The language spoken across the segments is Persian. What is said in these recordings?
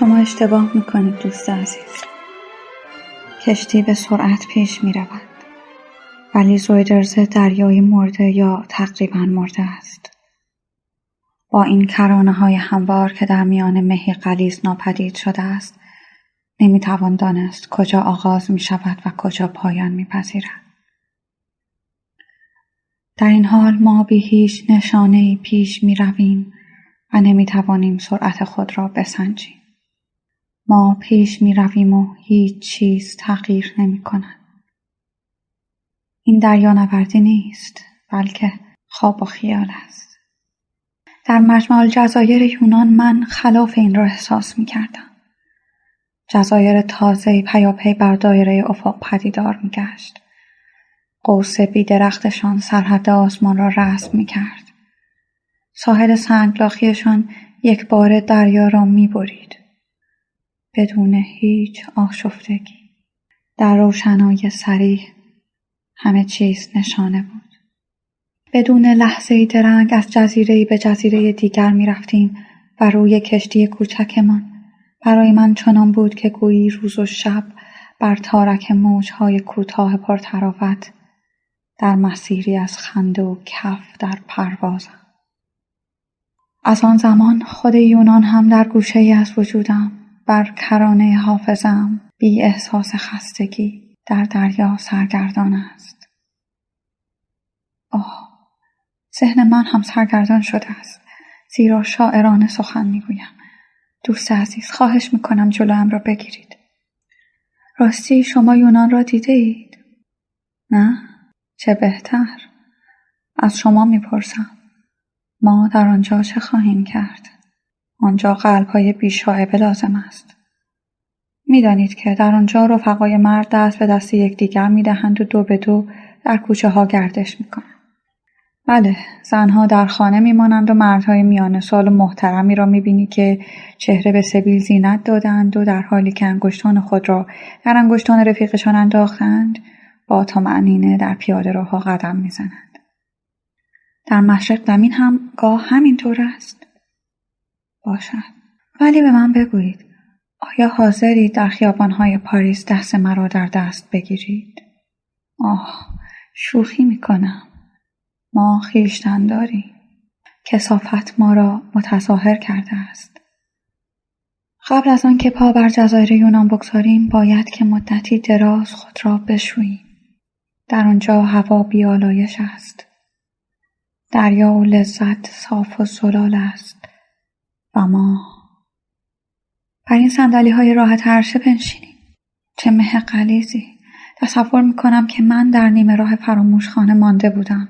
شما اشتباه میکنید دوست عزیز. کشتی به سرعت پیش میرود، ولی زویدرز دریایی مرده یا تقریبا مرده است. با این کرانه های هموار که در میان مه غلیظ ناپدید شده است، نمیتوان دانست کجا آغاز میشود و کجا پایان میپذیرد. در این حال ما بی هیچ نشانه‌ای پیش میرویم و نمیتوانیم سرعت خود را بسنجیم. ما پیش میرویم و هیچ چیز تغییر نمی‌کند. این دریانوردی نیست، بلکه خواب و خیال است. در مجمع الجزایر یونان من خلاف این را احساس می‌کردم. جزایر تازه‌ای پیاپی بر دایره افق پدیدار می‌گشت. قوس بی‌درختشان سرحد آسمان را رسم می‌کرد. ساحل سنگلاخیشان یک بار دریا را می‌برید. بدون هیچ آشفتگی. در روشنایی صریح همه چیز نشانه بود. بدون لحظه‌ای درنگ از جزیره‌ای به جزیره دیگر می رفتیم و روی کشتی کوچکمان برای من چنان بود که گویی روز و شب بر تارک موج‌های کوتاه پرتراوت در مسیری از خنده و کف در پروازم. از آن زمان خود یونان هم در گوشه‌ای از وجودم بر کرانه حافظم بی احساس خستگی در دریا سرگردان است. ذهن من هم سرگردان شده است، زیرا شاعرانه سخن میگویم. دوست عزیز، خواهش میکنم جلویم را بگیرید. راستی شما یونان را دیده اید؟ نه؟ چه بهتر. از شما میپرسم. ما در آنجا چه خواهیم کرد؟ آنجا قلب‌های بی‌شائبه لازم است. می‌دانید که در آنجا رفقای مرد دست به دست یکدیگر می‌دهند و دو به دو در کوچه‌ها گردش می‌کنند. بله، زنها در خانه می‌مانند و مردهای میانه سال و محترمی را می‌بینی که چهره به سبیل زینت دادند و در حالی که انگشتان خود را در انگشتان رفیقشان انداختند، با طمأنینه در پیاده روها قدم می‌زنند. در مشرق زمین هم گاه همینطور است. باشد. ولی به من بگویید، آیا حاضرید در خیابان‌های پاریس دست مرا در دست بگیرید؟ شوخی می‌کنم. ما خویشتن داریم. کثافت ما را متظاهر کرده است. قبل از آن که پا بر جزایر یونان بگذاریم، باید که مدتی دراز خود را بشوییم. در آنجا هوا بیالایش است. دریا و لذت صاف و زلال است. و ما بر این صندلی‌های راحت عرشه بنشینیم. چه مه غلیظی. تصور می‌کنم که من در نیمه راه فراموشخانه مانده بودم.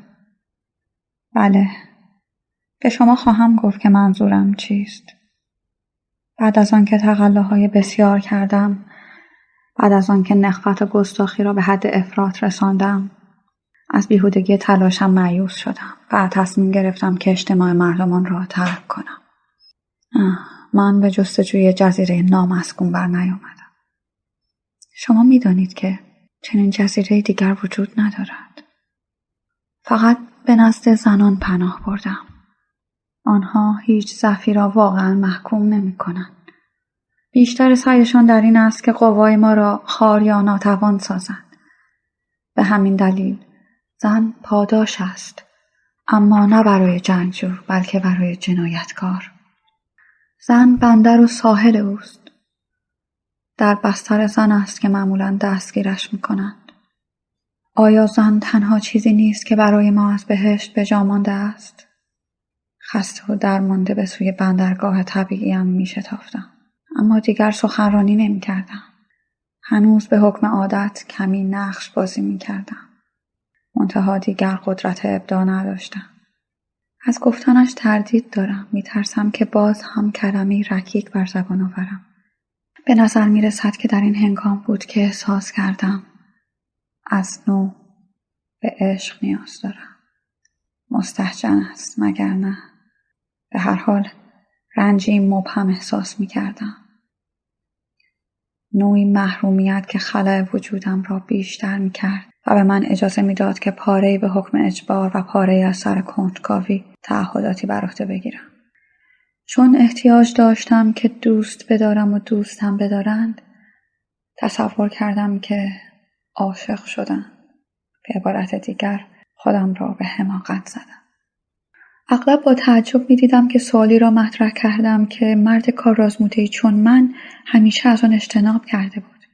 بله، به شما خواهم گفت که منظورم چیست. بعد از آن که تقلاهای بسیار کردم، بعد از آن که نخوت و گستاخی را به حد افراط رساندم، از بیهودگی تلاشم مایوس شدم و تصمیم گرفتم که اجتماع مردمان را ترک کنم. من به جستجوی جزیره نامسکون بر نیامدم. شما می‌دانید که چنین جزیره دیگر وجود ندارد. فقط به نزد زنان پناه بردم. آنها هیچ ضعفی را واقعا محکوم نمی‌کنند. بیشتر سعیشان در این است که قوای ما را خوار یا ناتوان سازند. به همین دلیل زن پاداش است، اما نه برای جنگجو، بلکه برای جنایتکار. زن بندر و ساحل اوست. در بستر زن است که معمولاً دستگیرش می‌کنند. آیا زن تنها چیزی نیست که برای ما از بهشت به جا مانده است؟ خسته و درمانده به سوی بندرگاه طبیعیم می‌شتافتم، اما دیگر سخنرانی نمی‌کردم. هنوز به حکم عادت کمی نقش بازی می‌کردم. منتها دیگر قدرت ابداع نداشتم. از گفتنش تردید دارم. می‌ترسم که باز هم کلمه‌ای رکیک بر زبان آورم. به نظر می‌رسد که در این هنگام بود که احساس کردم از نو به عشق نیاز دارم. مستهجن است مگر نه؟ به هر حال رنجی مبهم احساس می‌کردم. نوعی محرومیت که خلأ وجودم را بیشتر می‌کرد و به من اجازه می‌داد که پاره‌ای به حکم اجبار و پاره‌ای از سر کنجکاوی تعهداتی بر عهده بگیرم. چون احتیاج داشتم که دوست بدارم و دوستم بدارند، تصور کردم که عاشق شدم. به عبارت دیگر خودم را به حماقت زدم. اغلب با تعجب می دیدم که سوالی را مطرح کردم که مرد کارآزموده‌ای چون من همیشه از آن اجتناب کرده بود.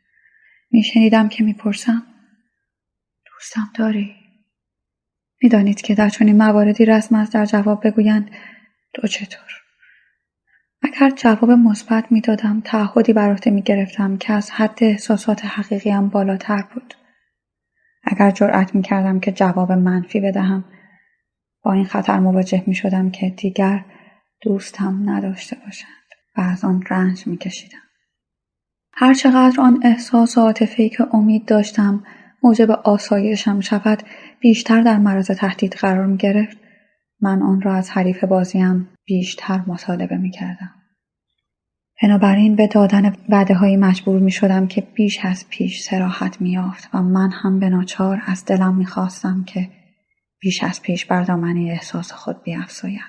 می شنیدم که می پرسم دوستم داری؟ می دانید که در چنین مواردی رسم است در جواب بگویند تو چطور؟ اگر جواب مثبت می دادم تعهدی بر عهده می گرفتم که از حد احساسات حقیقیم بالاتر بود. اگر جرأت می کردم که جواب منفی بدهم، با این خطر مواجه می شدم که دیگر دوستم نداشته باشند و از آن رنج می کشیدم. هر چقدر آن احساس و عاطفه‌ای که امید داشتم موجب آسایشم شود بیشتر در معرض تهدید قرار می گرفت، من آن را از حریف بازیم بیشتر مطالبه می کردم. بنابراین به دادن وعده‌هایی مجبور می شدم که بیش از پیش صراحت می یافت و من هم به ناچار از دلم می خواستم که بیش از پیش بر دامنه احساس خود بیفزایم.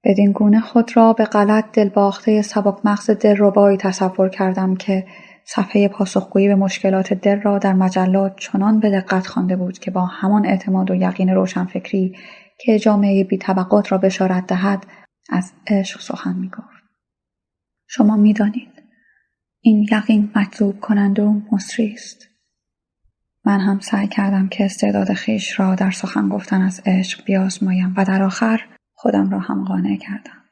بدین گونه خود را به غلط دلباخته سبک مغز دلربایی تصور کردم که صفحه پاسخگویی به مشکلات دل را در مجلات چنان به دقت خوانده بود که با همان اعتماد و یقین روشنفکری که جامعه بی طبقات را بشارت دهد از عشق سخن می گفت. شما می دانید این یقین مجذوب کننده و مسری است. من هم سعی کردم که استعداد خویش را در سخن گفتن از عشق بیازمایم و در آخر خودم را هم قانع کردم.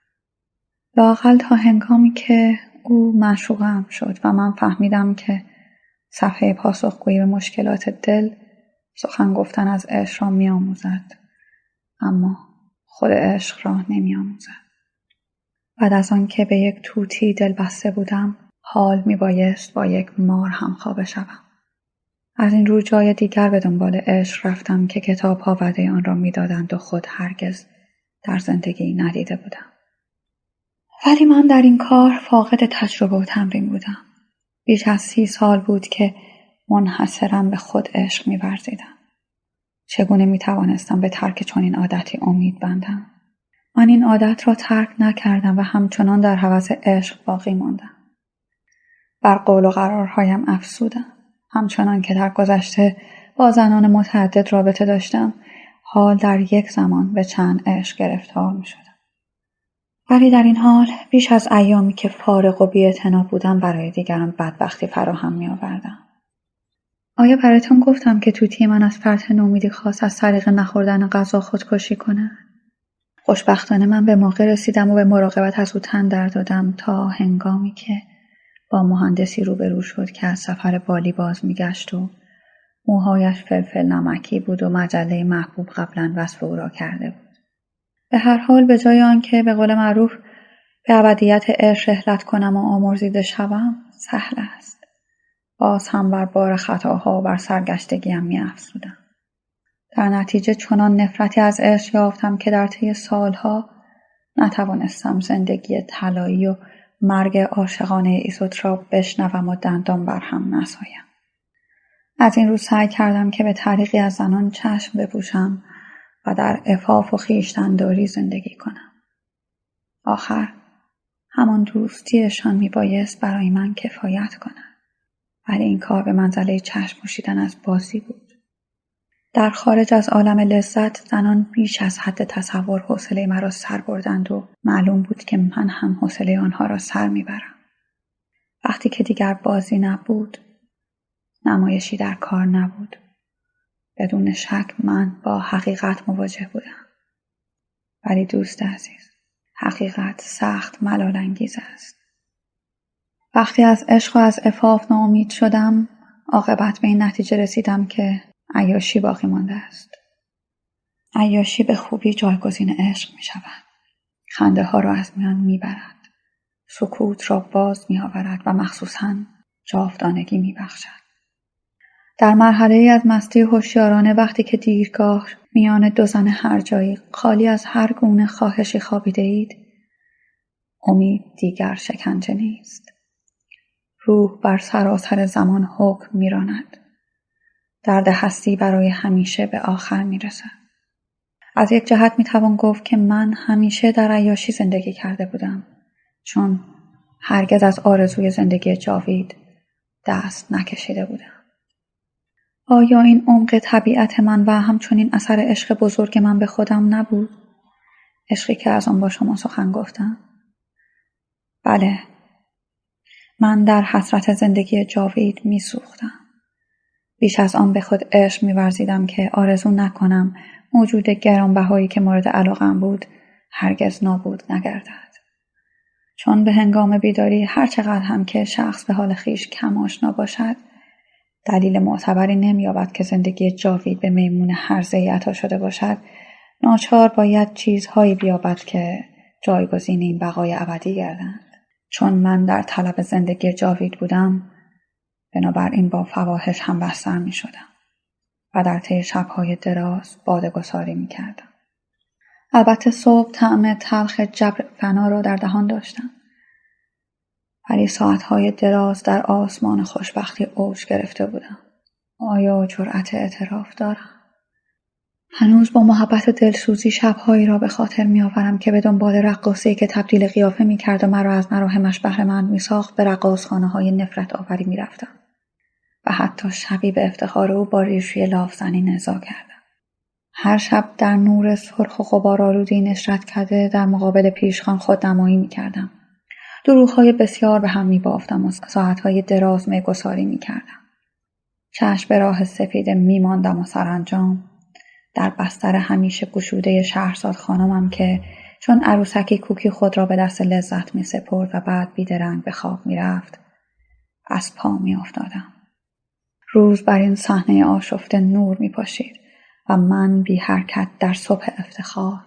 لااقل تا هنگامی که او معشوقم شد و من فهمیدم که صفحه پاسخگویی به مشکلات دل سخن گفتن از عشق را می آموزد، اما خود عشق را نمی آموزد. بعد از آن که به یک طوطی دل بسته بودم، حال می بایست با یک مار همخوابه شوم. از این رو جای دیگر به دنبال عشق رفتم که کتاب‌ها وعده آن را می دادند و خود هرگز در زندگی ندیده بودم. ولی من در این کار فاقد تجربه و تمرین بودم. بیش از 30 سال بود که منحصراً به خود عشق می ورزیدم. چگونه می توانستم به ترک چنین عادتی امید بندم؟ من این عادت را ترک نکردم و همچنان در هوس عشق باقی ماندم. بر قول و قرارهایم افسودم. همچنان که در گذشته با زنان متعدد رابطه داشتم، حال در یک زمان به چند عشق گرفتار می شدم. ولی در این حال بیش از ایامی که فارغ و بی‌اعتنا بودم برای دیگران بدبختی فراهم می آوردم. آیا برایتان گفتم که طوطی من از فرط نومیدی خواست از طریق نخوردن غذا خودکشی کنه؟ خوشبختانه من به موقع رسیدم و به مراقبت از او تن در دادم تا هنگامی که با مهندسی روبرو شد که از سفر بالی باز میگشت و موهایش فلفل نمکی بود و مجله محبوب قبلا وصف او را کرده بود. به هر حال به جای آنکه به قول معروف به ابدیت عشق رحلت کنم و آمرزیده شوم، سهل است. باز هم بر بار خطاها و بر سرگشتگیم می افزودم. در نتیجه چنان نفرتی از عشق یافتم که در طی سالها نتوانستم زندگی طلایی و مرگ عاشقانه ایزوت را بشنوم و دندان بر هم نسایم. از این رو سعی کردم که به طریقی از زنان چشم بپوشم و در عفاف و خویشتن‌داری زندگی کنم. آخر همان دوستیشان میبایست برای من کفایت کند. ولی این کار به منزله چشم پوشیدن از بازی بود. در خارج از عالم لذت زنان بیش از حد تصور حوصله مرا سر بردند و معلوم بود که من هم حوصله آنها را سر میبرم. وقتی که دیگر بازی نبود، نمایشی در کار نبود، بدون شک من با حقیقت مواجه بودم. ولی دوست عزیز، حقیقت سخت ملال‌انگیز است. وقتی از عشق و از عفاف ناامید شدم، عاقبت به این نتیجه رسیدم که عیاشی باقی مانده است. عیاشی به خوبی جایگزین عشق می شود. خنده ها را از میان می برد. سکوت را باز می آورد و مخصوصاً جاودانگی می بخشد. در مرحله از مستی هوشیارانه وقتی که دیرگاه میان دو زن هر جایی خالی از هر گونه خواهشی خوابیده اید، امید دیگر شکنجه نیست. روح بر سراسر زمان حکم می‌راند. درد هستی برای همیشه به آخر می‌رسد. از یک جهت میتوان گفت که من همیشه در عیاشی زندگی کرده بودم، چون هرگز از آرزوی زندگی جاوید دست نکشیده بودم. آیا این عمق طبیعت من و همچنین اثر عشق بزرگ من به خودم نبود؟ عشقی که از آن با شما سخن گفتم؟ بله، من در حسرت زندگی جاوید میسوختم. بیش از آن به خود عشق می‌ورزیدم که آرزو نکنم موجود گرانبهایی که مورد علاقم بود هرگز نابود نگردد. چون به هنگام بیداری هر چقدر هم که شخص به حال خیش کم آشنا باشد، دلیل معتبری نمی‌یابد که زندگی جاوید به میمون هرزه‌ای عطا شده باشد. ناچار باید چیزهایی بیابد که جایگزین این بقای ابدی گردند. چون من در طلب زندگی جاوید بودم، بنابراین با فواحش هم بستر می شدم و در طی شب‌های دراز باده‌گساری می کردم. البته صبح طعم تلخ جبر فنا را در دهان داشتم، ولی ساعتهای دراز در آسمان خوشبختی اوج گرفته بودم. آیا جرأت اعتراف دارم؟ هنوز با محبت و دلسوزی شب‌هایی را به خاطر می‌آورم که به دنبال رقاصه‌ای که تبدیل قیافه می‌کرد و مرا از مراهمش بهره‌مند می‌ساخت به رقاصخانه‌های نفرت آوری می‌رفتم و حتی شبی به افتخار او با ریشوی لافزنی نزاع کردم. هر شب در نور سرخ و غبارآلودی نشرت کرده در مقابل پیشخوان خودنمایی می‌کردم. دروغ‌های بسیار به هم می‌بافتم و ساعت‌های دراز میگساری می‌کردم. چشم به راه سپید می‌ماندم و سرانجام در بستر همیشه گشوده شهرزاد خانمم که چون عروسکی کوکی خود را به دست لذت می سپرد و بعد بیدرنگ به خواب می رفت، از پا می افتادم. روز بر این صحنه آشفته نور می پاشید و من بی حرکت در صبح افتخار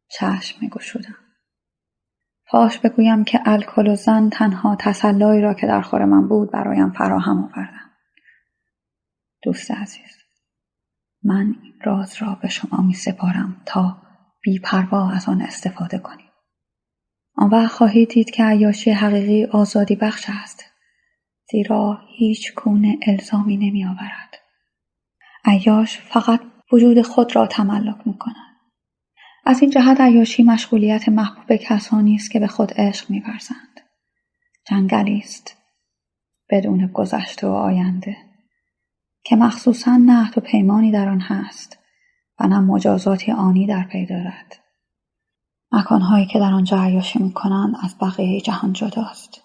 چشم می گشودم. پاش بگویم که الکل و زن تنها تسلایی را که در خور من بود برایم فراهم آوردم. دوست عزیز، من این راز را به شما می سپارم تا بی پروا از آن استفاده کنید. آن وقت خواهید دید که عیاشی حقیقی آزادی بخش است، زیرا هیچ گونه الزامی نمی آورد. عیاش فقط وجود خود را تملک می کند. از این جهت عیاشی مشغولیت محبوب کسانی است که به خود عشق می ورزند. جنگلی است بدون گذشته و آینده که مخصوصاً نه عهد و پیمانی در آن هست و نه مجازاتی آنی در پی دارد. مکانهایی که در آنجا عیاشی می‌کنند از بقیه جهان جداست.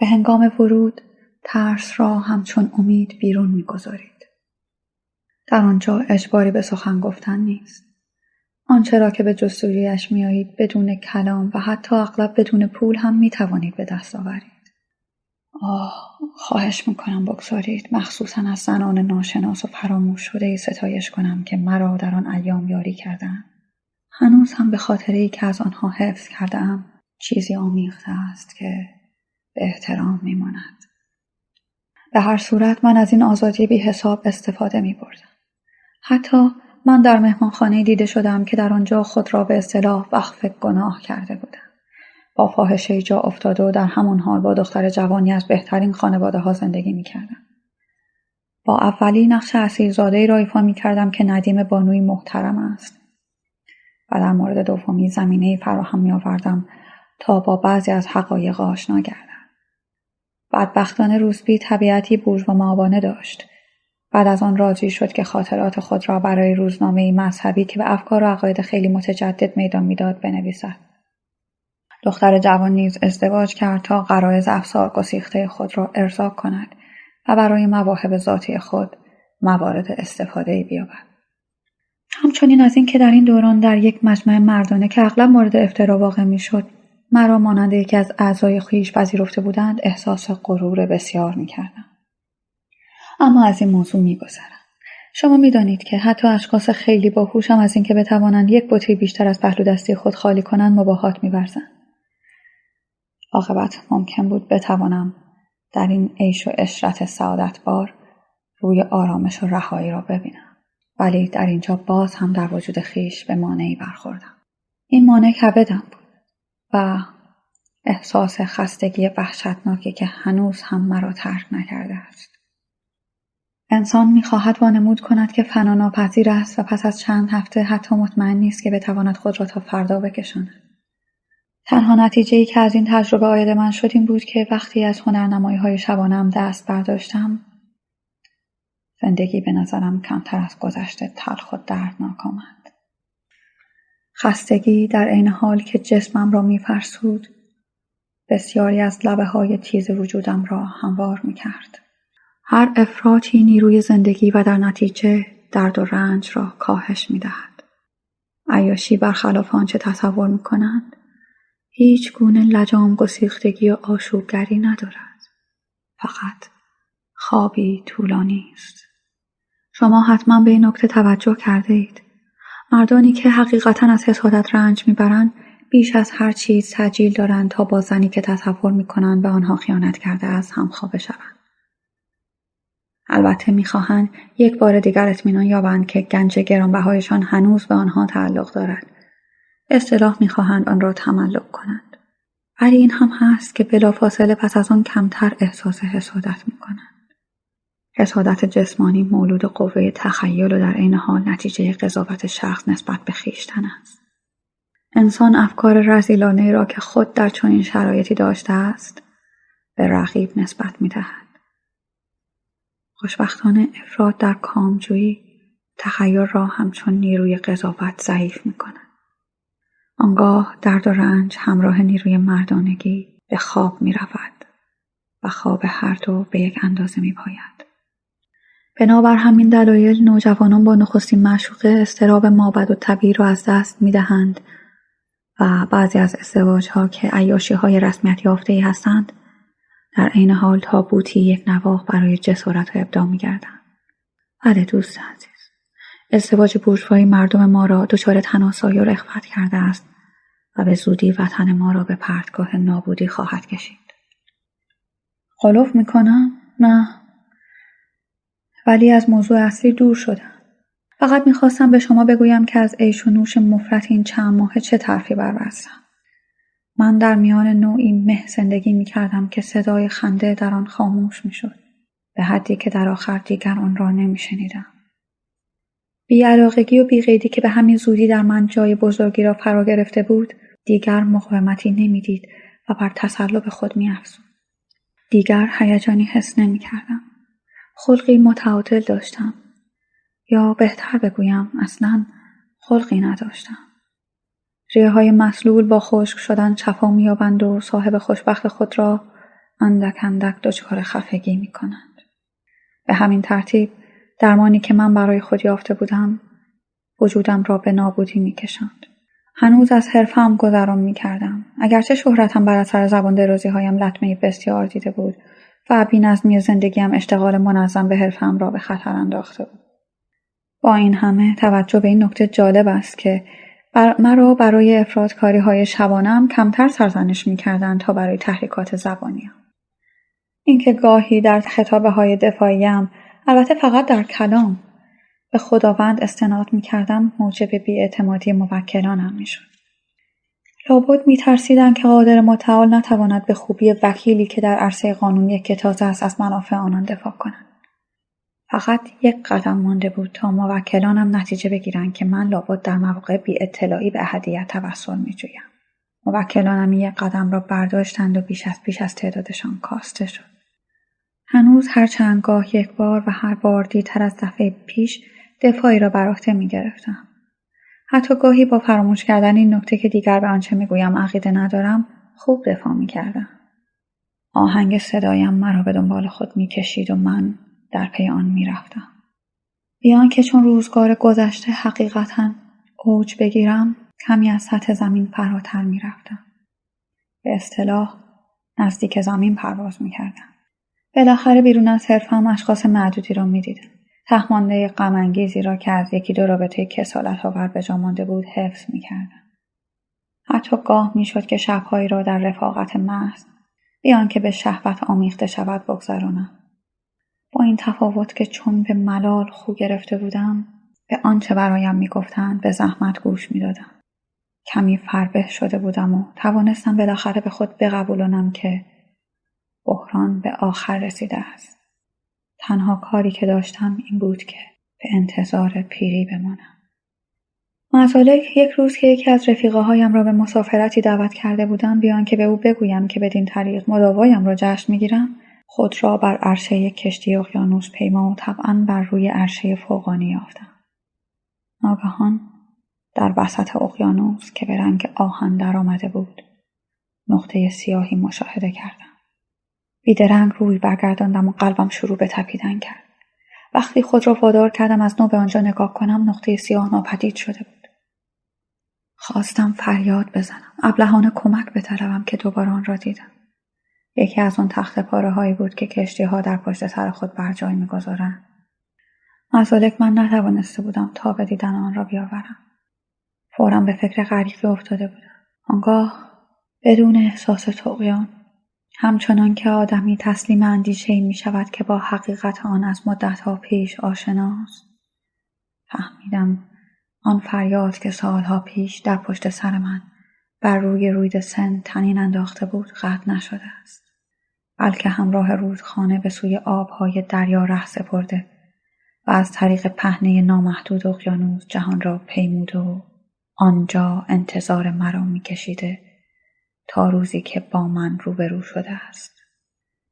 به هنگام ورود ترس را همچون امید بیرون می‌گذارید. در آنجا اجباری به سخن گفتن نیست. آنچه را که به جستجویش می‌آیید بدون کلام و حتی اغلب بدون پول هم می‌توانید به دست آورید. خواهش میکنم بگذارید مخصوصاً از زنان ناشناس و فراموش شده ستایش کنم که مرا در آن ایام یاری کردند. هنوز هم به خاطری که از آنها حفظ کردم چیزی آمیخته است که به احترام میماند. به هر صورت من از این آزادی بی حساب استفاده میبردم. حتی من در مهمانخانه دیده شدم که در آنجا خود را به اصطلاح وقف گناه کرده بودم. با فاحشه جا افتاده و در همان حال با دختر جوانی از بهترین خانواده ها زندگی می کردم. با اولی نقش اصیل‌زاده‌ای را ایفا می کردم که ندیم بانوی محترم است و در مورد دومی زمینه‌ای فراهم می آوردم تا با بعضی از حقایق آشنا گردم. بدبختانه روسبی طبیعتی بورژوا داشت. بعد از آن راضی شد که خاطرات خود را برای روزنامه‌ای مذهبی که به افکار و عقاید خیلی متجدد میدان میداد بنویسد. دختر جوان نیز ازدواج کرد تا غرایز افسار گسیخته خود را ارضا کند و برای مواهب ذاتی خود موارد استفاده‌ای بیابد. همچنین از این که در این دوران در یک مجمع مردانه که اغلب مورد افترا واقع میشد مرا مانند یکی از اعضای خویش پذیرفته بودند احساس غرور بسیار میکردم. اما از این موضوع میگذرم. شما میدانید که حتی اشخاص خیلی باهوش هم از این که بتوانند یک بطری بیشتر از پهلو دستی خود خالی کنند مباهات می‌ورزند. عاقبت ممکن بود بتوانم در این عیش و عشرت سعادتبار روی آرامش و رهایی را ببینم. ولی در اینجا باز هم در وجود خیش به مانعی برخوردم. این مانع کبدم بود و احساس خستگی وحشتناکی که هنوز هم مرا ترک نکرده است. انسان می‌خواهد وانمود کند که فنا ناپذیر است و پس از چند هفته حتی مطمئن نیست که بتواند خود را تا فردا بکشاند. تنها نتیجه‌ای که از این تجربه عاید من شد این بود که وقتی از هنرنمایی‌های شبانه‌ام دست برداشتم، زندگی به نظرم کمتر از گذشته تلخ و دردناک آمد. خستگی در عین حال که جسمم را می‌فرسود، بسیاری از لبه‌های تیز وجودم را هموار می‌کرد. هر افراطی نیروی زندگی و در نتیجه درد و رنج را کاهش می‌دهد. عیاشی برخلاف آنچه تصور می‌کنند، هیچ گونه لجام گسیختگی و آشوبگری ندارد. فقط خوابی طولانی است. شما حتما به این نکته توجه کرده اید. مردانی که حقیقتاً از حسادت رنج میبرند بیش از هر چیز تجیل دارند تا با زنی که تصور میکنند به آنها خیانت کرده است همخوابه شوند. البته میخواهند یک بار دیگر اطمینان یابند که گنج گرانبهایشان هنوز به آنها تعلق دارد. به اصطلاح میخواهند آن را تملک کنند. ولی این هم هست که بلافاصله پس از آن کمتر احساس حسادت میکنند. حسادت جسمانی مولود قوه تخیل و در عین حال نتیجه قضاوت شخص نسبت به خویشتن است. انسان افکار رذیلانه‌ای را که خود در چنین شرایطی داشته است به رقیب نسبت می‌دهد. خوشبختانه افراط در کامجویی تخیل را همچون نیروی قضاوت ضعیف می‌کند. آنگاه درد و رنج همراه نیروی مردانگی به خواب می‌رود و خواب هر دو به یک اندازه می‌پاید. بنابر همین دلایل نوجوانان با نخستین معشوقه اضطراب مابعد الطبیعی را از دست می‌دهند و بعضی از ازدواج‌ها که عیاشی‌های رسمیت یافته‌ای هستند در عین حال تابوتی یک نواخت برای جسارت و ابداع می‌گردند. بله دوست عزیز، ازدواج بورژوایی مردم ما را دچار تناسایی و رغبت کرده است و به زودی وطن ما را به پرتگاه نابودی خواهد کشید. غلوف می‌کنم؟ نه. ولی از موضوع اصلی دور شدم. فقط میخواستم به شما بگویم که از عیش و نوش مفرط این چند ماه چه طرفی بربستم. من در میان نوعی مه زندگی میکردم که صدای خنده در آن خاموش میشد. به حدی که در آخر دیگر آن را نمیشنیدم. بی‌علاقگی و بی‌قیدی که به همین زودی در من جای بزرگی را فرا گرفته بود، دیگر مقاومتی نمیدید و بر تسلط خود می‌افزود. دیگر هیجانی حس نمی‌کردم. خلقی متعادل داشتم. یا بهتر بگویم اصلاً خلقی نداشتم. ریه‌های مسلول با خشک شدن شفا می‌یابند و صاحب خوشبخت خود را اندک اندک دچار خفگی می‌کنند. به همین ترتیب درمانی که من برای خود یافته بودم وجودم را به نابودی می‌کشاند. هنوز از حرفه‌ام گذران می‌کردم. اگرچه شهرتم بر اثر زبان درازی‌هایم لطمه‌ای بسیار دیده بود و بی‌نظمی زندگیم اشتغال منظم به حرفه‌ام را به خطر انداخته بود. با این همه توجه به این نکته جالب است که مرا برای افراط‌کاری‌های شبانه‌ام کمتر سرزنش می‌کردند تا برای تحریکات زبانیم. اینکه گاهی در خطابه‌های دفاعیم، البته فقط در کلام، به خداوند استناد می‌کردم موجب بی‌اعتمادی موکلانم می‌شد. لابد می‌ترسیدند که قادر متعال نتواند به خوبی وکیلی که در عرصه قانون یک تازه است از منافع آنان دفاع کند. فقط یک قدم مانده بود تا موکلانم نتیجه بگیرند که من لابد در مواقع بی اطلاعی به احدیت توسل می‌جویم. موکلانم یک قدم را برداشتند و بیش از تعدادشان کاسته شد. هنوز هر چند گاه یک بار و هر بار دیرتر از دفعه پیش دفاعی را بر عهده می‌گرفتم. حتی گاهی با فراموش کردن این نکته که دیگر به آنچه می‌گویم عقیده ندارم خوب دفاع می‌کردم. آهنگ صدایم مرا به دنبال خود می‌کشید و من در پی آن می‌رفتم. بیان که چون روزگار گذشته حقیقتاً اوج بگیرم کمی از سطح زمین فراتر می‌رفتم. به اصطلاح نزدیک زمین پرواز می‌کردم. بالاخره بیرون از حرفم اشخاص معدودی را می‌دیدم. تهمانده غم‌انگیزی را که از یکی دو رابطه کسالت‌آور به جا مانده بود حفظ می‌کردم. حتی گاه می‌شد که شب‌هایی را در رفاقت محض بیان که به شهوت آمیخته شود بگذرانم. با این تفاوت که چون به ملال خو گرفته بودم به آنچه برایم میگفتند به زحمت گوش میدادم. کمی فربه شده بودم و توانستم بالاخره به خود بقبولانم که بحران به آخر رسیده است. تنها کاری که داشتم این بود که به انتظار پیری بمانم. معزالک یک روز که یکی از رفیقه هایم را به مسافرتی دعوت کرده بودم بیان که به او بگویم که بدین طریق مداوایم را جشن میگیرم، خود را بر عرشه کشتی اقیانوس پیما و طبعا بر روی عرشه فوقانی یافتم. ناگهان در وسط اقیانوس که به رنگ آهن در آمده بود نقطه سیاهی مشاهده کردم. بیدرنگ روی برگرداندم و قلبم شروع به تپیدن کرد. وقتی خود را وادار کردم از نو به آنجا نگاه کنم نقطه سیاه ناپدید شده بود. خواستم فریاد بزنم، ابلهانه کمک بطلبم که دوباره آن را دیدم. یکی از آن تخت پاره هایی بود که کشتی ها در پشت سر خود بر جای می‌گذارند. مزالک من نتوانسته بودم تا به دیدن آن را بیاورم. فوراً به فکر غریقه افتاده بودم. آنگاه بدون احساس طغیان، همچنان که آدمی تسلیم اندیشه‌ای می‌شود که با حقیقت آن از مدت‌ها پیش آشناست، فهمیدم آن فریاد که سالها پیش در پشت سر من بر روی رود سن طنین انداخته بود قطع نشده است، بلکه همراه رودخانه به سوی آبهای دریا ره سپرده و از طریق پهنه نامحدود اقیانوس جهان را پیموده و آنجا انتظار مرا می‌کشیده تا روزی که با من روبرو شده است.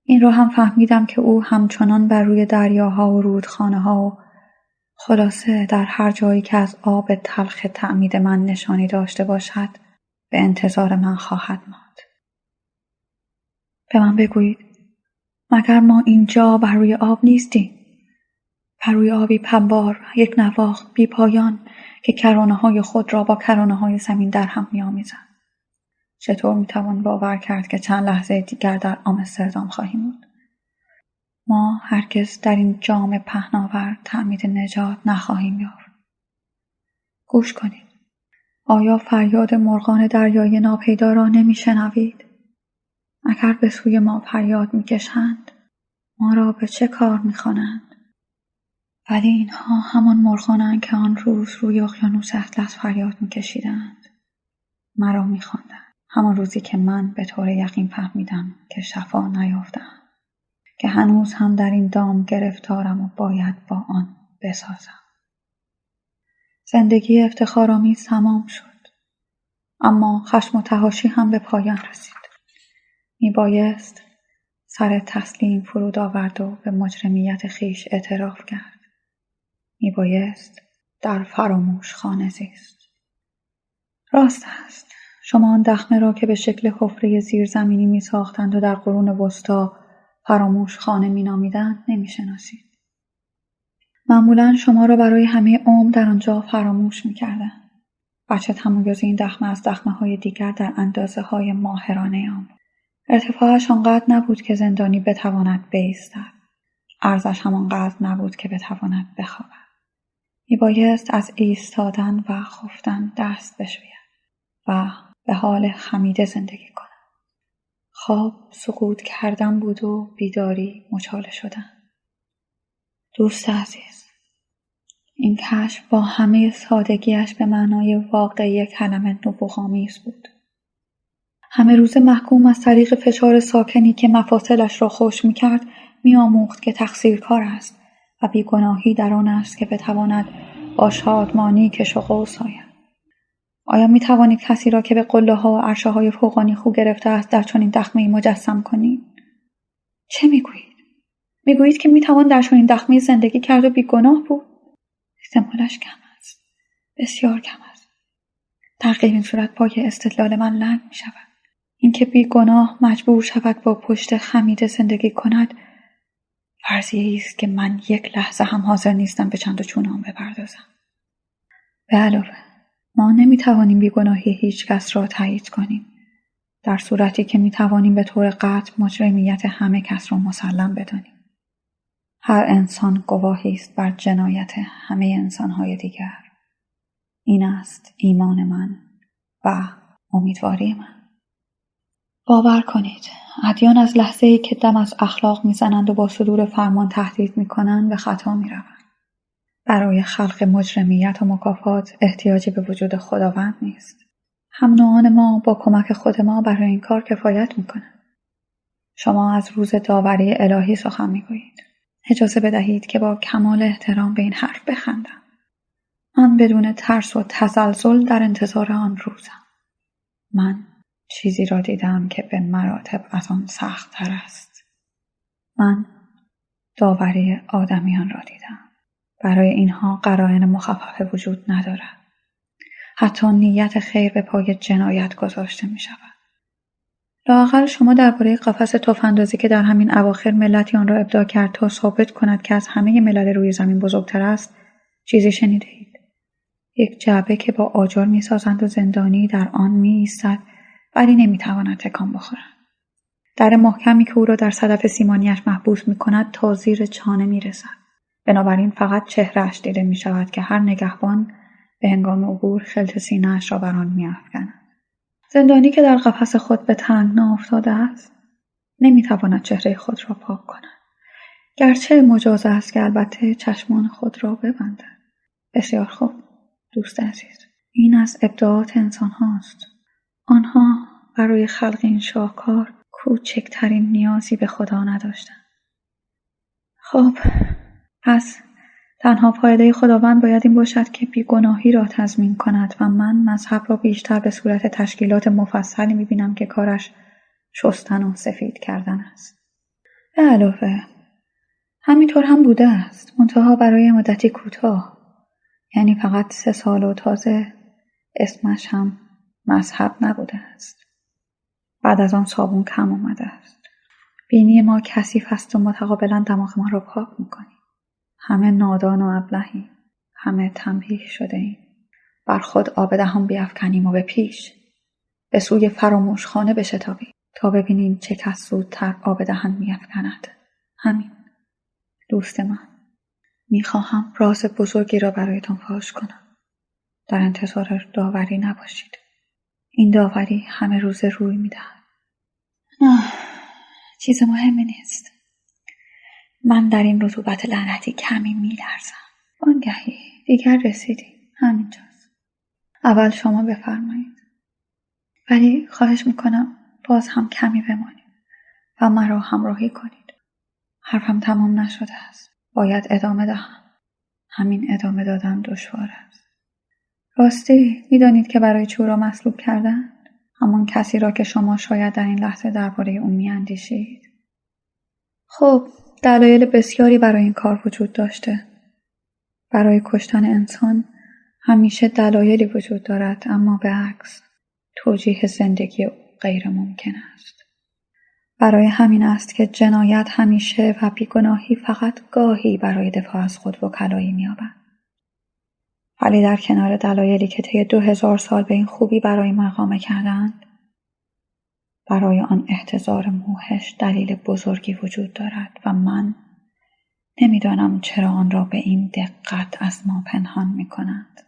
این را هم فهمیدم که او همچنان بر روی دریاها و رودخانه‌ها و خلاصه در هر جایی که از آب تلخ تعمید من نشانی داشته باشد به انتظار من خواهد ماند. به من بگویید مگر ما اینجا بر روی آب نیستیم؟ بر روی آبی پنبار، یک نواخت بی پایان که کرانه‌های خود را با کرانه‌های زمین در هم می‌آمیزد. چطور می‌توان باور کرد که چند لحظه دیگر در آمستردام خواهیم بود؟ ما هرگز در این جام پهناور تعمید نجات نخواهیم یافت. گوش کنید. آیا فریاد مرغان دریای ناپیدا را نمی‌شنوید؟ اگر به سوی ما فریاد می‌کشند، ما را به چه کار می‌خوانند؟ ولی اینها همان مرغانند که آن روز روی اقیانوس اطلس فریاد می‌کشیدند. مرا می‌خواندند. همان روزی که من به طور یقین فهمیدم که شفا نیافتم، که هنوز هم در این دام گرفتارم و باید با آن بسازم. زندگی افتخارآمیز تمام شد، اما خشم و تحاشی هم به پایان رسید. میبایست سر تسلیم فرود آورد و به مجرمیت خیش اعتراف کرد. میبایست در فراموش خانه زیست. راست است، شما آن دخمه را که به شکل حفره زیرزمینی می ساختند و در قرون وسطی فراموش خانه می نامیدند نمی شناسید. معمولا شما را برای همه عمر در آنجا فراموش می کردند. بچه تمایز این دخمه از دخمه های دیگر در اندازه های ماهرانه آن بود. ارتفاعش آنقدر نبود که زندانی بتواند بایستد. عرضش همانقدر نبود که بتواند بخوابد. میبایست از ایستادن و خفتن دست بشوید و به حال خمیده زندگی کند. خواب سقوط کردن بود و بیداری مچاله شدن. دوست عزیز، این کشف با همه سادگیش به معنای واقعی کلمه نبوغ‌آمیز بود. همه روز محکوم از طریق فشار ساکنی که مفاصلش را خشک می‌کرد می‌آموخت که تقصیرکار است و بیگناهی در آن است که بتواند با شادمانی کش و قوس آید. آیا می‌توانید کسی را که به قله‌ها و عرشه‌های فوقانی خو گرفته است در چنین دخمه‌ای مجسم کنید؟ چه می‌گویید؟ می‌گویید که می‌توان در چنین دخمه‌ای زندگی کرد و بیگناه بود؟ احتمالش کم است. بسیار کم است. در غیر این صورت پای استدلال من لنگ می‌شود. اینکه بیگناه مجبور شود با پشت خمیده زندگی کند فرضیه‌ای است که من یک لحظه هم حاضر نیستم به چند و چون آن بپردازم. به علاوه ما نمیتوانیم بیگناهی هیچ کس را تایید کنیم، در صورتی که میتوانیم به طور قطع مجرمیت همه کس را مسلم بدانیم. هر انسان گواهی است بر جنایت همه انسانهای دیگر. این است ایمان من و امیدواری من. باور کنید، ادیان از لحظه‌ای که دم از اخلاق میزنند و با صدور فرمان تهدید میکنند به خطا میروند. برای خلق مجرمیت و مکافات احتیاجی به وجود خداوند نیست. هم نوعان ما با کمک خود ما برای این کار کفایت میکنند. شما از روز داوری الهی سخن میگویید. اجازه بدهید که با کمال احترام به این حرف بخندم. من بدون ترس و تزلزل در انتظار آن روزم. من چیزی را دیدم که به مراتب از آن سخت‌تر است. من داوری آدمیان را دیدم. برای اینها قرائن مخففه وجود ندارد. حتی نیت خیر به پای جنایت گذاشته می شود. لااقل شما درباره قفس تفاندازی که در همین اواخر ملتی آن را ابداع کرد تا ثابت کند که از همه ملل روی زمین بزرگتر است چیزی شنیده اید؟ یک جعبه که با آجر می سازند و زندانی در آن می ایستد ولی نمی تواند تکان بخورد. در محکمی که او را در صدف سیمانیش محبوس می کند تا زیر چانه می رسد. بنابراین فقط چهرهش دیده می شود که هر نگهبان به هنگام عبور خلط سینه‌اش را بر آن می افکند. زندانی که در قفس خود به تنگنا افتاده است نمی تواند چهره خود را پاک کند. گرچه مجاز است که البته چشمان خود را ببندد. بسیار خوب دوست عزیز، این از ابداعات انسان هاست. آنها برای خلق این شاهکار کوچکترین نیازی به خدا نداشتند. خب پس تنها فایده خداوند باید این باشد که بیگناهی را تضمین کند و من مذهب را بیشتر به صورت تشکیلات مفصلی میبینم که کارش شستن و سفید کردن است. به علاوه همینطور هم بوده است، منتها برای مدتی کوتاه، یعنی فقط 3 سال و تازه اسمش هم مذهب نبوده است. بعد از آن صابون کم آمده است. بینی ما کثیف است و متقابلا دماغ ما را پاک میکنیم. همه نادان و ابلهیم. همه تنبیه شده ایم. بر خود آب دهان بیفکنیم و به پیش به سوی فراموشخانه بشتابیم تا ببینیم چه کس زودتر آب دهان میفکند. همین. دوست من، میخواهم راز بزرگی را برایتان فاش کنم. در انتظار داوری نباشید. این داوری همه روز روی میدهد. چیز مهمی نیست. من در این رطوبت لعنتی کمی میلرزم. آنگهی دیگر رسیدیم. همینجاست. اول شما بفرمایید. ولی خواهش میکنم باز هم کمی بمانید و مرا همراهی کنید. حرفم تمام نشده است. باید ادامه دهم. همین ادامه دادن دشوار است. راستی میدانید که برای چه او را مصلوب کردند؟ همان کسی را که شما شاید در این لحظه درباره او میاندیشید. خب دلایل بسیاری برای این کار وجود داشته. برای کشتن انسان همیشه دلایلی وجود دارد، اما به عکس توجیه زندگی او غیر ممکن است. برای همین است که جنایت همیشه و بیگناهی فقط گاهی برای دفاع از خود وکلایی می‌یابد. ولی در کنار دلایلی که طی 2000 سال به این خوبی برای ما اقامه کردند، برای آن احتضار موحش دلیل بزرگی وجود دارد و من نمیدانم چرا آن را به این دقت از ما پنهان می‌کنند.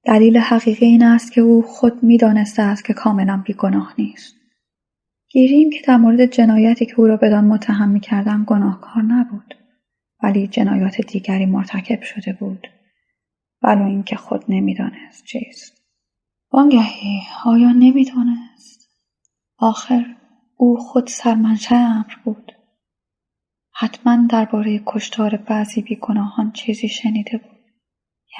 دلیل حقیقی این است که او خود می‌دانسته است که کاملا بیگناه نیست. گیریم که در مورد جنایتی که او را بدان متهم می‌کردند گناهکار نبود، ولی جنایات دیگری مرتکب شده بود، ولو اینکه خود نمی‌دانست چیست. وانگهی آیا نمی‌دانست؟ آخر او خود سرمنشأ امر بود. حتما درباره کشتار بعضی بیگناهان چیزی شنیده بود.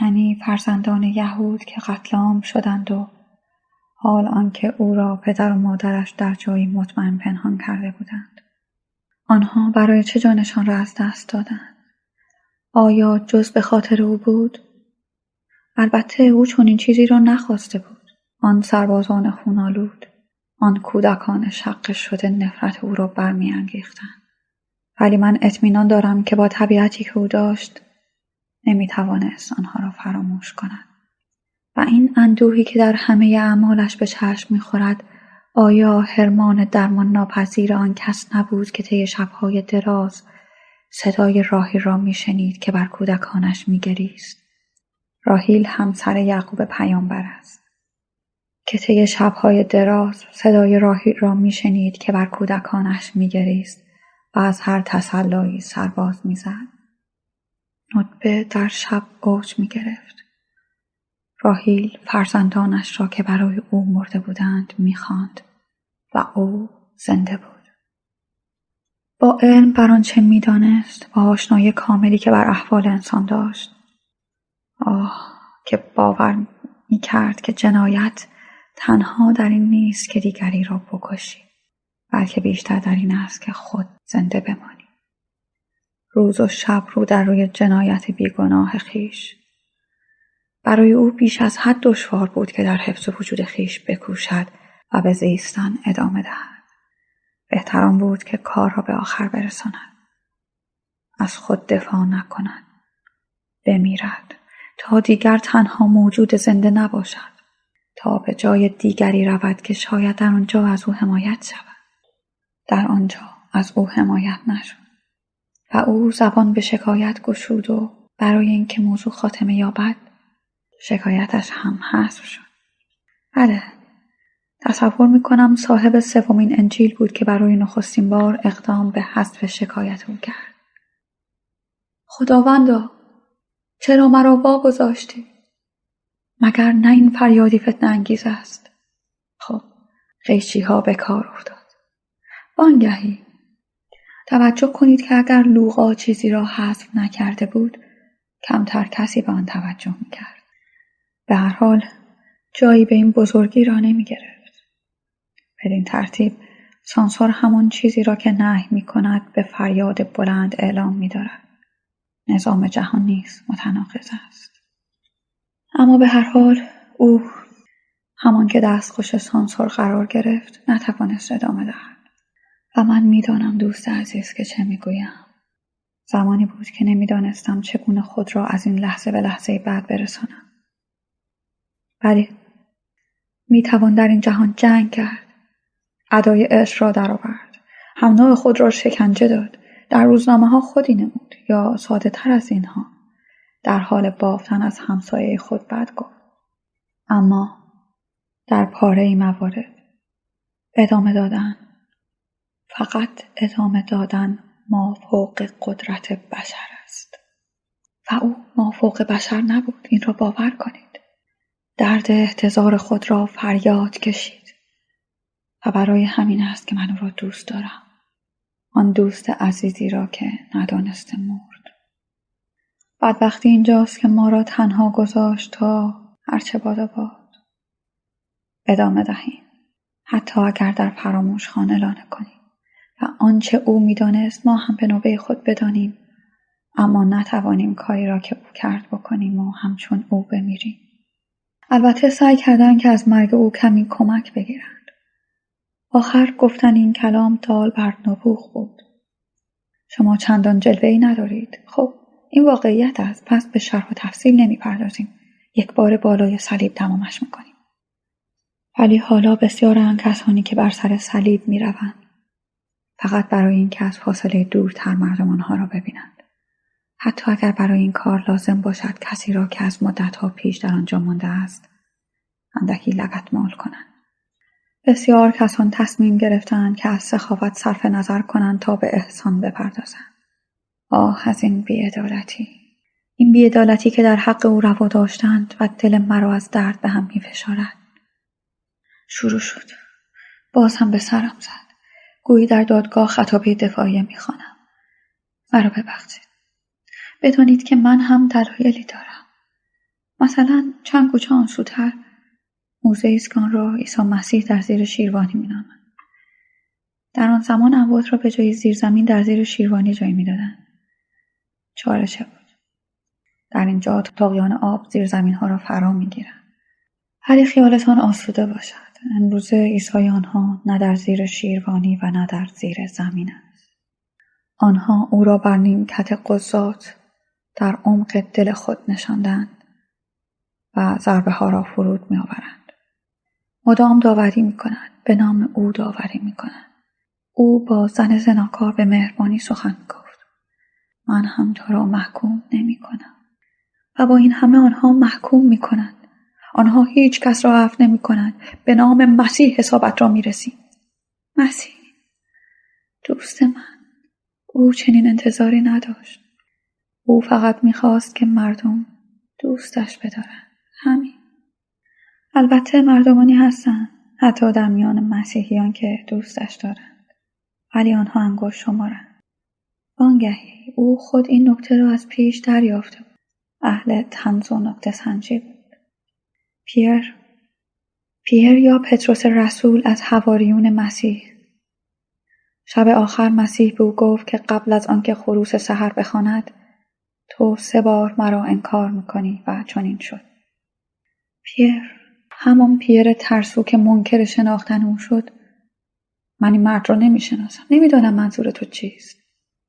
یعنی فرزندان یهود که قتل عام شدند و حال آنکه او را پدر و مادرش در جایی مطمئن پنهان کرده بودند. آنها برای چه جانشان را از دست دادند؟ آیا جز به خاطر او بود؟ البته او چنین چیزی را نخواسته بود. آن سربازان خونالود، آن کودکان شق شده نفرت او را برمی‌انگیختند. ولی من اطمینان دارم که با طبیعتی که او داشت نمی‌توانست آنها را فراموش کند. و این اندوهی که در همه اعمالش به چشم می‌خورد، آیا حرمان درمان ناپذیر آن کس نبود که طی شب‌های دراز صدای راهیل را می‌شنید که بر کودکانش می‌گریست؟ راهیل همسر یعقوب پیامبر است که طی شب‌های دراز صدای راهیل را می‌شنید که بر کودکانش می‌گریست و از هر تسلایی سرباز می‌زد. ندبه در شب اوج می‌گرفت. راهیل فرزندانش را که برای او مرده بودند می‌خواند و او زنده بود. با علم بر آنچه می‌دانست، با آشنایی کاملی که بر احوال انسان داشت، که باور می‌کرد که جنایت تنها در این نیست که دیگری را بکشی، بلکه بیشتر در این است که خود زنده بمانی. روز و شب رو در روی جنایت بیگناه خیش. برای او بیش از حد دشوار بود که در حفظ وجود خیش بکوشد و به زیستن ادامه دهد. بهتر آن بود که کار را به آخر برساند. از خود دفاع نکند. بمیرد تا دیگر تنها موجود زنده نباشد. تا به جای دیگری رود که شاید در آنجا از او حمایت شود. در آنجا از او حمایت نشد. و او زبان به شکایت گشود و برای اینکه موضوع خاتمه یابد شکایتش هم حذف شد. بله، تصور میکنم صاحب سومین انجیل بود که برای نخستین بار اقدام به حذف شکایت او کرد. خداوندا، چرا مرا واگذاشتی؟ مگر نه این فریادی فتنه انگیز است؟ خب، قیچی ها به کار افتاد. وانگهی توجه کنید که اگر لوقا چیزی را حذف نکرده بود، کمتر کسی به آن توجه میکرد. به هر حال جایی به این بزرگی را نمیگرفت. بدین ترتیب سانسور همان چیزی را که نهی میکند به فریاد بلند اعلام می‌دارد. نظام جهان نیز متناقض است. اما به هر حال او همان که دستخوش سانسور قرار گرفت نتوانست ادامه دهد. و من میدانم دوست عزیز که چه میگویم. زمانی بود که نمیدانستم چگونه خود را از این لحظه به لحظه بعد برسانم. بله، میتوان در این جهان جنگ کرد. ادای عشق را درآورد. هم نوع خود را شکنجه داد. در روزنامه ها خودی نمود یا ساده تر از اینها در حال بافتن از همسایه خود بد گفت. اما در پاره موارد ادامه دادن، فقط ادامه دادن مافوق قدرت بشر است. و او مافوق بشر نبود. این را باور کنید. درد احتضار خود را فریاد کشید. و برای همین است که من او را دوست دارم. آن دوست عزیزی را که ندانسته مرد. بدبختی اینجاست که ما را تنها گذاشت تا هرچه باد باد. ادامه دهیم. حتی اگر در فراموش خانه لانه کنیم. و آنچه او میدانست ما هم به نوبه خود بدانیم. اما نتوانیم کاری را که او کرد بکنیم و همچون او بمیریم. البته سعی کردن که از مرگ او کمی کمک بگیرند. آخر گفتن این کلام دال بر نبوغ بود. شما چندان جلوه‌ای ندارید. خب، این واقعیت است. پس به شرح و تفصیل نمیپردازیم. یک بار بالای صلیب تمامش میکنیم. ولی حالا بسیارند کسانی که بر سر صلیب میروند. فقط برای اینکه از فاصله دورتر مردم آنها را ببینند. حتی اگر برای این کار لازم باشد کسی را که از مدتها پیش در آنجا مانده است اندکی لگدمال کنند. بسیار کسان تصمیم گرفتند که از سخاوت صرف نظر کنند تا به احسان بپردازند. آه از این بی‌عدالتی. این بی‌عدالتی که در حق او روا داشتند و دل مرا از درد به هم می‌فشارد. شروع شد. باز هم به سرم زد. گویی در دادگاه خطابه دفاعیه می‌خوانم. مرا ببخشید. بدانید که من هم دلایلی دارم. مثلا چند کوچه آنسوتر موزه ایسکان را عیسی مسیح در زیر شیروانی می‌نامند. در آن زمان اموات را به جای زیرزمین در زیر شیروانی جای می‌دادند. چاره چه بود؟ در اینجا طاغیان آب زیرزمین‌ها را فرا می‌گیرند. ولی خیالتان آسوده باشد. امروزه عیسی آنها نه در زیر شیروانی و نه در زیر زمین است. آنها او را بر نیمکت قضات در عمق دل خود نشاندند و ضربه ها را فرود می‌آورند. مدام داوری می‌کنند. به نام او داوری می‌کنند. او با زن زناکار به مهربانی سخن گفت. من هم تو را محکوم نمی‌کنم. و با این همه آنها محکوم می‌کنند. آنها هیچ کس را عفو نمی‌کنند. به نام مسیح حسابت را می‌رسی. مسیح، دوست من. او چنین انتظاری نداشت. او فقط می‌خواست که مردم دوستش بدارند. همین. البته مردمانی هستند حتی در میان مسیحیان که دوستش دارند. ولی آنها انگشت شمارند. وانگهی او خود این نکته را از پیش دریافته بود. اهل طنز و نکته سنجی بود. پیر یا پتروس رسول از حواریون مسیح. شب آخر مسیح به او گفت که قبل از آنکه خروس سحر بخواند تو 3 بار مرا انکار میکنی و چنین شد. پیر، همان پیر ترسو که منکر شناختن او شد. من این مرد را نمیشناسم. نمیدانم منظور تو چیست.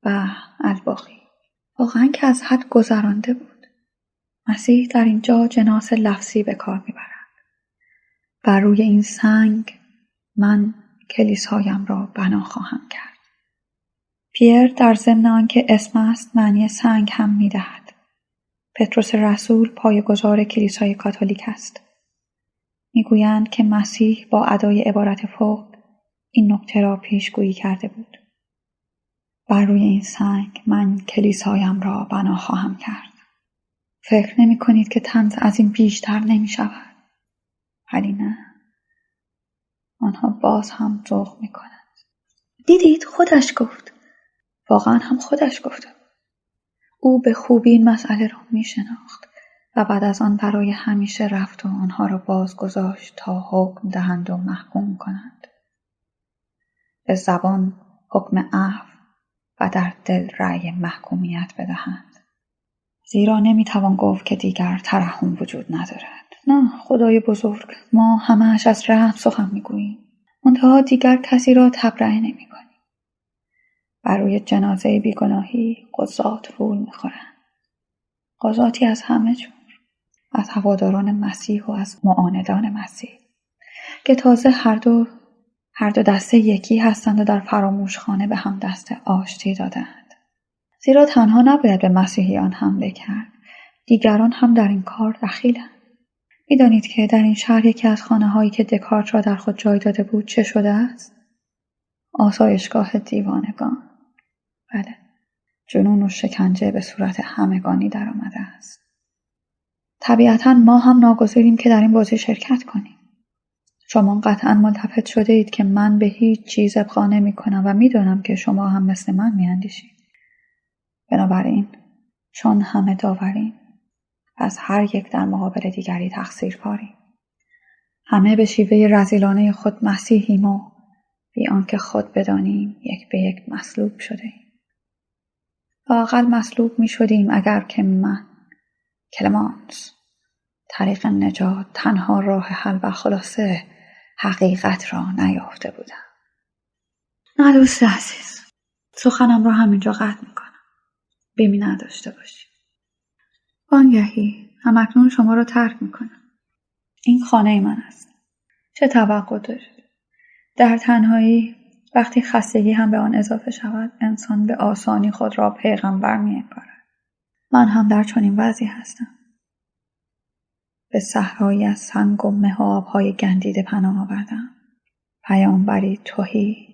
و الباقی واقعا که از حد گذرانده بود. مسیح در اینجا جناس لفظی به کار میبرد. بر روی این سنگ من کلیسایم را بنا خواهم کرد. پیر در ضمن آنکه اسم است معنی سنگ هم میدهد. پتروس رسول پایه‌گذار کلیسای کاتولیک است. میگویند که مسیح با ادای عبارت فوق این نکته را پیشگویی کرده بود. بر روی این سنگ من کلیسایم را بنا خواهم کرد. فکر نمی کنید که طنز از این بیشتر نمی شود؟ ولی نه. آنها باز هم ذوق می کنند. دیدید خودش گفت. واقعا هم خودش گفته بود. او به خوبی این مسئله را می شناخت و بعد از آن برای همیشه رفت و آنها را باز گذاشت تا حکم دهند و محکوم کنند. به زبان حکم عفو و در دل رأی محکومیت بدهند. زیرا نمیتوان گفت که دیگر ترحم وجود ندارد. نه خدای بزرگ، ما همه‌اش از رحم سخن میگوییم. منتها دیگر کسی را تبرئه نمی‌کنیم. بر روی جنازه بیگناهی قضات رول می‌خورند. قضاتی از همه جور، از هواداران مسیح و از معاندان مسیح، که تازه هر دو دسته یکی هستند و در فراموشخانه به هم دست آشتی دادند. زیرا تنها نباید به مسیحیان حمله کرد، دیگران هم در این کار دخیلند. می‌دانید که در این شهر یکی از خانه‌هایی که دکارت را در خود جای داده بود چه شده است؟ آسایشگاه دیوانگان. بله، جنون و شکنجه به صورت همگانی در آمده است. طبیعتاً ما هم ناگزیریم که در این بازی شرکت کنیم. شما قطعاً ملتفت شده اید که من به هیچ چیز ابقا نمی‌کنم و می‌دانم که شما هم مثل من می‌اندیشید. بنابراین چون همه داوریم، پس هر یک در مقابل دیگری تقصیرکاریم. همه به شیوه رذیلانه خود مسیحیم و بی آنکه خود بدانیم یک به یک مصلوب شده ایم. لااقل مصلوب می شدیم اگر که من، کلمانس، طریق نجات، تنها راه حل و خلاصه حقیقت را نیافته بودم. نه دوست عزیز، سخنم را همینجا قطع می کنم. بیمی نداشته باشی. وانگهی همکنون شما را ترک می کنم. این خانه من است. چه توقع دارید؟ در تنهایی وقتی خستگی هم به آن اضافه شود، انسان به آسانی خود را پیغمبر می‌انگارد. من هم در چنین وضعی هستم. به صحرایی از سنگ و مه و آب‌های گندیده پناه آوردم. پیامبری تهی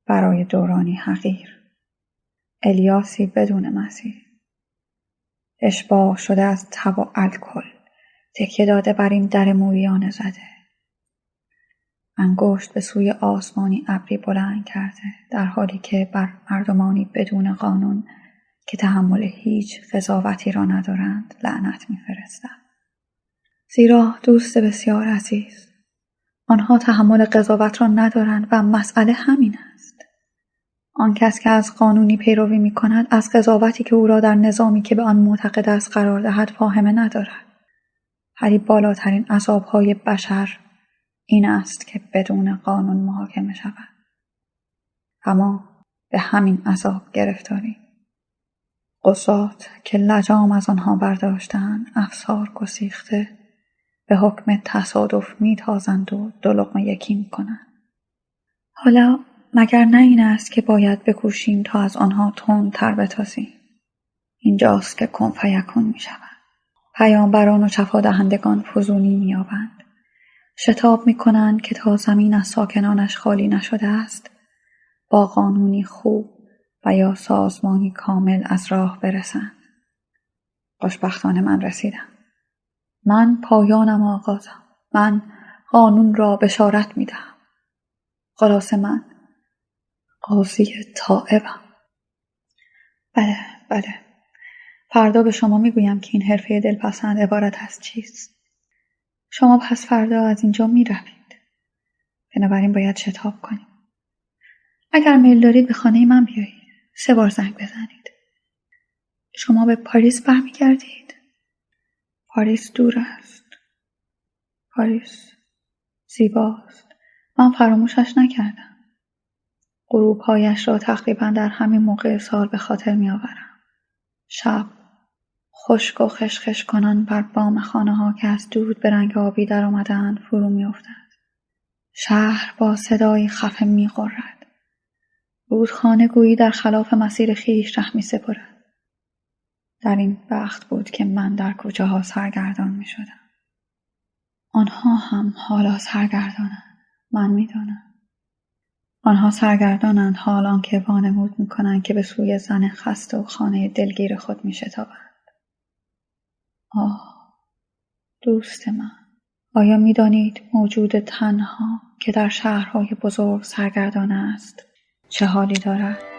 برای دورانی حقیر. الیاسی بدون مسیح. اشباع شده از تب و الکل، تکیه داده بر این در موریانه زده. انگشت به سوی آسمانی ابری بلند کرده، در حالی که بر مردمانی بدون قانون که تحمل هیچ قضاوتی را ندارند لعنت می‌فرستد. زیرا دوست بسیار عزیز، آنها تحمل قضاوت را ندارند و مسئله همین است. آن کس که از قانونی پیروی می‌کند از قضاوتی که او را در نظامی که به آن معتقد است قرار دهد فاهمه ندارد. ولی بالاترین عذاب‌های بشر این است که بدون قانون محاکمه شود. اما به همین عذاب گرفتاری. قضات که لجام از آنها برداشتند افسار گسیخته به حکم تصادف میتازند و 2 لقمه یکی میکنند. حالا مگر نه این است که باید بکوشیم تا از آنها تندتر بتازیم؟ اینجاست که کن فیکون میشود. پیامبران و شفادهندگان فزونی مییابند. شتاب میکنند که تا زمین از ساکنانش خالی نشده است با قانونی خوب و یا سازمانی کامل از راه برسند. خوشبختانه من رسیدم. من پایانم آغازم. من قانون را بشارت میدهم. خلاص من قاضی تائبم. بله بله، فردا به شما میگویم که این حرفه دلپسند عبارت از چیست. شما پس فردا از اینجا میروید، بنابراین باید شتاب کنیم. اگر میل دارید به خانه من بیایید، 3 بار زنگ بزنید. شما به پاریس برمیگردید؟ پاریس دور است. پاریس زیباست. من فراموشش نکردم. غروبهایش را تقریبا در همین موقع سال به خاطر می آورم. شب خشک و خشخش کنان بر بام خانه ها که از دود به رنگ آبی در آمدند فرو می افتد. شهر با صدای خفه می غرد. رودخانه گویی در خلاف مسیر خویش ره می سپرد. در این وقت بود که من در کوچه ها سرگردان می شدم. آنها هم حالا سرگردانند. من می دانم. آنها سرگردانند حالان که وانمود می کنند که به سوی زن خسته و خانه دلگیر خود می شتابند. آه، دوست من، آیا می دانید موجود تنها که در شهرهای بزرگ سرگردان است چه حالی دارد؟